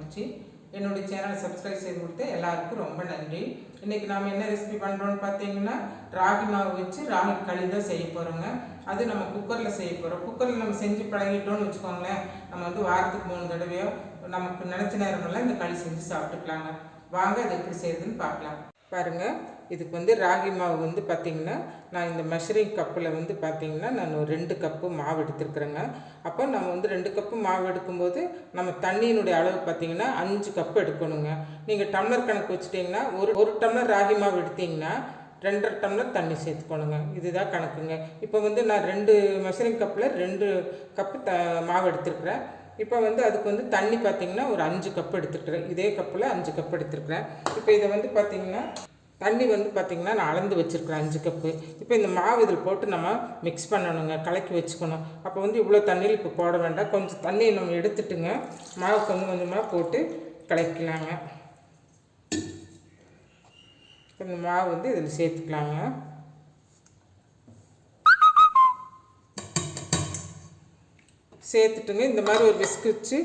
மகிழ்ச்சி. என்னுடைய சேனலை சப்ஸ்கிரைப் செய்து கொடுத்து எல்லாருக்கும் ரொம்ப நன்றி. இன்றைக்கி நாம் என்ன ரெசிபி பண்ணுறோன்னு பார்த்தீங்கன்னா, ராகி மாவு வச்சு ராகி களி தான் செய்ய போகிறோங்க. அது நம்ம குக்கரில் செய்ய போகிறோம். குக்கரில் நம்ம செஞ்சு பழகிட்டோன்னு வச்சுக்கோங்களேன், நம்ம வந்து வாரத்துக்கு 3 தடவையோ நமக்கு நினச்ச நேரமெல்லாம் இந்த களி செஞ்சு சாப்பிட்டுக்கலாங்க. வாங்க அது எப்படி செய்யுதுன்னு பார்க்கலாம். பாருங்கள், இதுக்கு வந்து ராகி மாவு வந்து பார்த்திங்கன்னா, நான் இந்த மெஷரிங் கப்பில் வந்து பார்த்திங்கன்னா நான் ஒரு 2 கப்பு மாவு எடுத்துருக்குறேங்க. அப்போ நம்ம வந்து 2 கப்பு மாவு எடுக்கும்போது நம்ம தண்ணியினுடைய அளவு பார்த்திங்கன்னா 5 கப்பு எடுக்கணுங்க. நீங்கள் டம்ளர் கணக்கு வச்சுட்டிங்கன்னா ஒரு டம்ளர் ராகி மாவு எடுத்திங்கன்னா 2.5 டம்ளர் தண்ணி சேர்த்துக்கணுங்க. இதுதான் கணக்குங்க. இப்போ வந்து நான் 2 மெஷரிங் கப்பில் 2 கப்பு மாவு எடுத்துருக்குறேன். இப்போ வந்து அதுக்கு வந்து தண்ணி பார்த்திங்கன்னா ஒரு 5 கப்பு எடுத்துருக்குறேன். இதே கப்பில் 5 கப்பு எடுத்துருக்குறேன். இப்போ இதை வந்து பார்த்திங்கன்னா தண்ணி வந்து பார்த்திங்கன்னா நான் அளந்து வச்சுருக்குறேன் 5 கப்பு. இப்போ இந்த மாவு இதில் போட்டு நம்ம மிக்ஸ் பண்ணணுங்க, கலக்கி வச்சுக்கணும். அப்போ வந்து இவ்வளோ தண்ணியில் இப்போ போட வேண்டாம், கொஞ்சம் தண்ணியை நம்ம எடுத்துட்டுங்க மாவு கொஞ்சம் கொஞ்சமாக போட்டு கலக்கலாங்க. இந்த மாவு வந்து இதில் சேர்த்துக்கலாங்க. சேர்த்துட்டுங்க இந்த மாதிரி ஒரு விஸ்க் வச்சு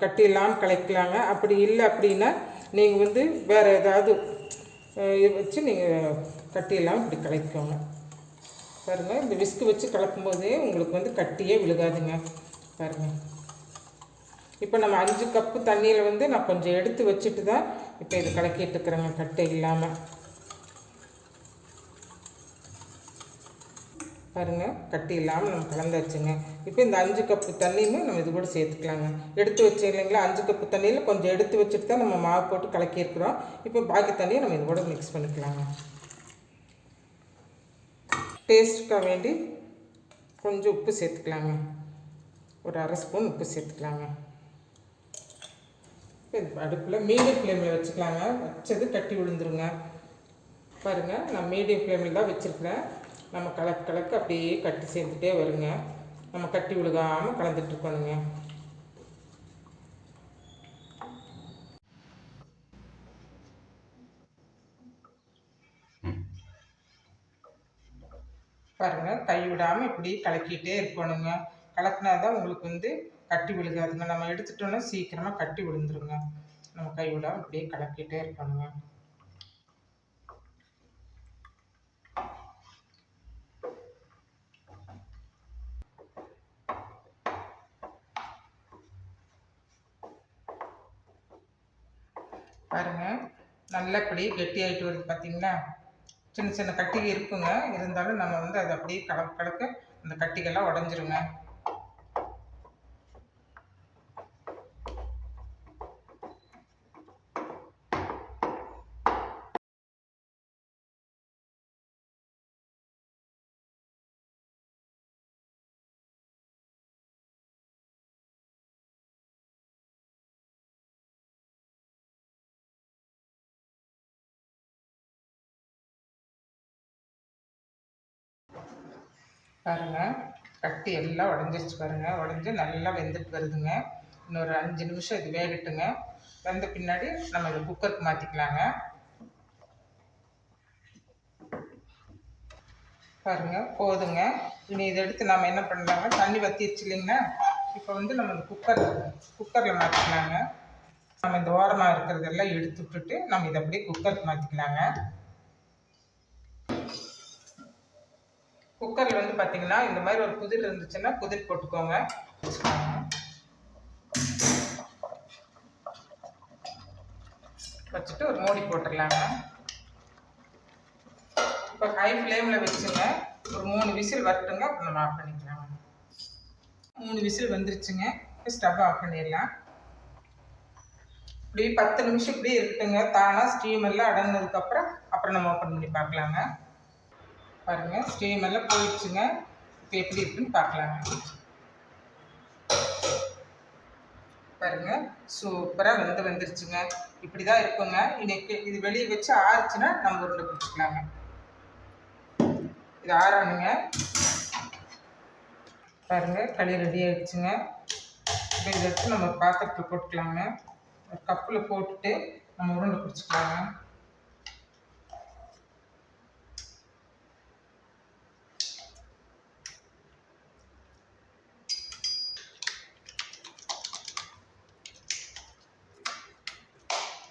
கட்டிடலாம், கலக்கலாங்க. அப்படி இல்லை அப்படின்னா நீங்கள் வந்து வேறு ஏதாவது வச்சு நீங்கள் கட்டிடலாம், இப்படி கலக்கிக்கோங்க. பாருங்கள், இந்த விஸ்கு வச்சு கலக்கும்போதே உங்களுக்கு வந்து கட்டியே விழுகாதுங்க. பாருங்கள், இப்போ நம்ம 5 கப்பு தண்ணியில் வந்து நான் கொஞ்சம் எடுத்து வச்சுட்டு தான் இப்போ இது கலக்கிட்டு இருக்கிறேங்க, கட்டை இல்லாமல். பாருங்கள், கட்டி இல்லாமல் நம்ம கலந்தாச்சுங்க. இப்போ இந்த 5 கப்பு தண்ணியுமே நம்ம இது கூட சேர்த்துக்கலாங்க. எடுத்து வச்சு இல்லைங்களா, 5 கப்பு தண்ணியில் கொஞ்சம் எடுத்து வச்சுட்டு தான் நம்ம மாவு போட்டு கலக்கியிருக்கிறோம். இப்போ பாக்கி தண்ணியை நம்ம இது கூட மிக்ஸ் பண்ணிக்கலாங்க. டேஸ்ட்டுக்காக வேண்டி கொஞ்சம் உப்பு சேர்த்துக்கலாங்க, ஒரு 1/2 ஸ்பூன் உப்பு சேர்த்துக்கலாங்க. இப்போ அடுப்பில் மீடியம் ஃப்ளேமில் வச்சுக்கலாங்க. வச்சது கட்டி விழுந்துருங்க. பாருங்கள், நான் மீடியம் ஃப்ளேமில் தான் வச்சுருக்கிறேன். நம்ம கலக்க அப்படியே கட்டி சேர்ந்துட்டே வருங்க. நம்ம கட்டி விழுகாமல் கலந்துட்டுருக்கணுங்க. பாருங்கள், கை விடாமல் இப்படி கலக்கிட்டே இருக்கணுங்க. கலக்கினா தான் உங்களுக்கு வந்து கட்டி விழுகாதுங்க. நம்ம எடுத்துட்டோன்னா சீக்கிரமாக கட்டி விழுந்துருங்க. நம்ம கை விடாமல் இப்படியே கலக்கிட்டே இருக்கணுங்க. பாருங்கள், நல்லபடி கெட்டியாகிட்டு வருது பார்த்தீங்களா. சின்ன சின்ன கட்டிகள் இருக்குங்க, இருந்தாலும் நம்ம வந்து அதை அப்படியே கலக்க அந்த கட்டிகள்லாம் உடஞ்சிருங்க. பாருங்கள், கட்டி எல்லாம் உடஞ்சிருச்சு பாருங்கள். உடஞ்சி நல்லா வெந்துட்டு வருதுங்க. இன்னொரு 5 நிமிஷம் இது வேகட்டுங்க. வெந்த பின்னாடி நம்ம இதை குக்கருக்கு மாற்றிக்கலாங்க. பாருங்கள், போதுங்க. இனி இதை எடுத்து நம்ம என்ன பண்ணலாங்க, தண்ணி வற்றிடுச்சு இல்லைங்களா. இப்போ வந்து நம்ம இந்த குக்கரில் மாற்றிக்கலாங்க. நம்ம இந்த ஓரமாக இருக்கிறதெல்லாம் எடுத்து விட்டுட்டு நம்ம இதை அப்படியே குக்கருக்கு மாற்றிக்கலாங்க. குக்கரில் வந்து பார்த்தீங்கன்னா இந்த மாதிரி ஒரு புதிர் இருந்துச்சுன்னா புதிர் போட்டுக்கோங்க. வச்சுட்டு ஒரு மூடி போட்டுடலாங்க. இப்போ ஹை ஃப்ளேமில் வச்சுங்க, ஒரு 3 விசில் வரட்டுங்க. அப்புறம் நம்ம ஆஃப் பண்ணிக்கலாங்க. 3 விசில் வந்துருச்சுங்க. இப்போ ஸ்டவ் ஆஃப் பண்ணிடலாம். இப்படி 10 நிமிஷம் இப்படியே இருக்கட்டுங்க. தானாக ஸ்டீம் எல்லாம் அடங்கினதுக்கப்புறம் அப்புறம் நம்ம ஓப்பன் பண்ணி பார்க்கலாங்க. பாருங்கள், ஸ்டீம் எல்லாம் போயிடுச்சுங்க. இப்போ எப்படி இருக்குன்னு பார்க்கலாங்க. பாருங்கள், சூப்பராக வந்துருச்சுங்க. இப்படி தான் இருக்குங்க. இன்னைக்கு இது வெளியே வச்சு ஆறுச்சுன்னா நம்ம உருண்டை பிடிச்சிக்கலாங்க. இது ஆறணுங்க. பாருங்கள், களி ரெடி ஆகிடுச்சுங்க. இப்போ இதை எடுத்து நம்ம பாத்திரத்தில் போட்டுக்கலாங்க. ஒரு கப்பில் போட்டுட்டு நம்ம உருண்டை பிடிச்சிக்கலாங்க.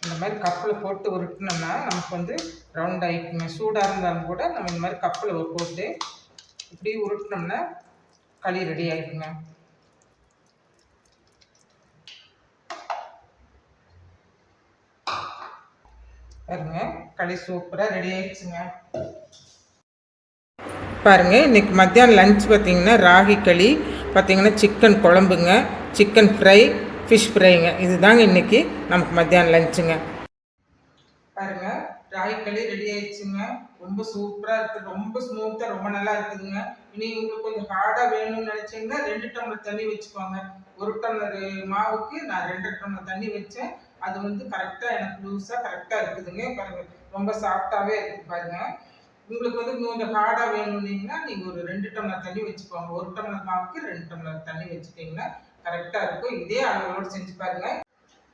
இந்த மாதிரி கப்பில் போட்டு உருட்டினோம்னா நமக்கு வந்து ரவுண்ட் ஆகிக்குங்க. சூடாக இருந்தாலும் கூட நம்ம இந்த மாதிரி கப்பில் போட்டு இப்படி உருட்டினோம்னா களி ரெடி ஆகிக்குங்க. பாருங்க, களி சூப்பராக ரெடி ஆயிடுச்சுங்க. பாருங்க, இன்னைக்கு மத்தியானம் லஞ்ச் பார்த்தீங்கன்னா ராகி களி, பார்த்தீங்கன்னா சிக்கன் குழம்புங்க, சிக்கன் ஃப்ரை, ஃபிஷ் ஃப்ரைங்க. இதுதாங்க இன்னைக்கு நமக்கு மத்தியானம் லஞ்சுங்க. பாருங்க, ராகி களி ரெடி ஆயிடுச்சுங்க. ரொம்ப சூப்பராக இருக்குது, ரொம்ப ஸ்மூத்தாக, ரொம்ப நல்லா இருக்குதுங்க. இனி உங்களுக்கு கொஞ்சம் ஹார்டாக வேணும்னு நினச்சிங்கன்னா 2 டம்ளர் தண்ணி வச்சுக்கோங்க. 1 டம்ளர் மாவுக்கு நான் 2 டம்ளர் தண்ணி வச்சேன். அது வந்து கரெக்டாக எனக்கு லூஸாக கரெக்டாக இருக்குதுங்க. பாருங்க, ரொம்ப சாஃப்டாகவே இருக்குது பாருங்க. உங்களுக்கு வந்து கொஞ்சம் ஹார்டாக வேணும்னீங்கன்னா நீங்கள் ஒரு 2 டம்ளர் தண்ணி வச்சுக்கோங்க. 1 டம்ளர் மாவுக்கு 2 டம்ளர் தண்ணி வச்சுட்டிங்கன்னா கரெக்டாக இருக்கும். இதே அளவோடு செஞ்சு பாருங்க.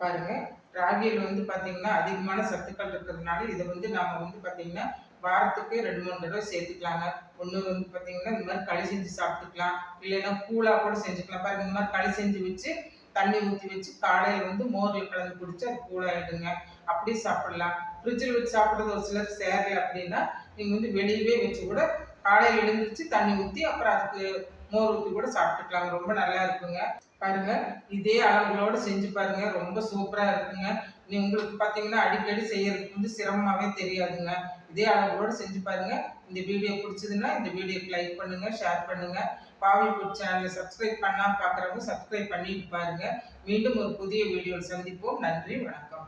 பாருங்க, ராகியில் வந்து பார்த்தீங்கன்னா அதிகமான சத்துக்கள் இருக்கிறதுனால இதை வந்து நாம வந்து பார்த்தீங்கன்னா வாரத்துக்கு 2-3 தடவை சேர்த்துக்கலாங்க. ஒன்று வந்து பார்த்தீங்கன்னா இந்த மாதிரி களி செஞ்சு சாப்பிட்டுக்கலாம், இல்லைன்னா கூழா கூட செஞ்சுக்கலாம். பாருங்க, இந்த மாதிரி களி செஞ்சு வச்சு தண்ணி ஊற்றி வச்சு காலையில் வந்து மோரில் கலந்து குடிச்சு அது கூழாயிடுங்க. அப்படி சாப்பிடலாம். ஃப்ரிட்ஜில் வச்சு சாப்பிட்றது ஒரு சிலர் சேரலை அப்படின்னா நீங்கள் வந்து வெளியவே வச்சு கூட காலையில் எழுந்திரிச்சு தண்ணி ஊற்றி அப்புறம் அதுக்கு மோர் ஊற்றி கூட சாப்பிட்டுக்கலாம். ரொம்ப நல்லா இருக்குங்க. பாருங்க, இதே அளவுகளோடு செஞ்சு பாருங்க, ரொம்ப சூப்பரா இருக்குங்க. நீ உங்களுக்கு பார்த்தீங்கன்னா அடிக்கடி செய்யறதுக்கு வந்து சிரமமாவே தெரியாதுங்க. இதே அளவுகளோடு செஞ்சு பாருங்க. இந்த வீடியோ பிடிச்சதுன்னா இந்த வீடியோக்கு லைக் பண்ணுங்க, ஷேர் பண்ணுங்க. பாவி ஃபுட் சேனலை சப்ஸ்கிரைப் பண்ணாம பார்க்குறவங்க சப்ஸ்கிரைப் பண்ணிட்டு பாருங்க. மீண்டும் ஒரு புதிய வீடியோவில் சந்திப்போம். நன்றி, வணக்கம்.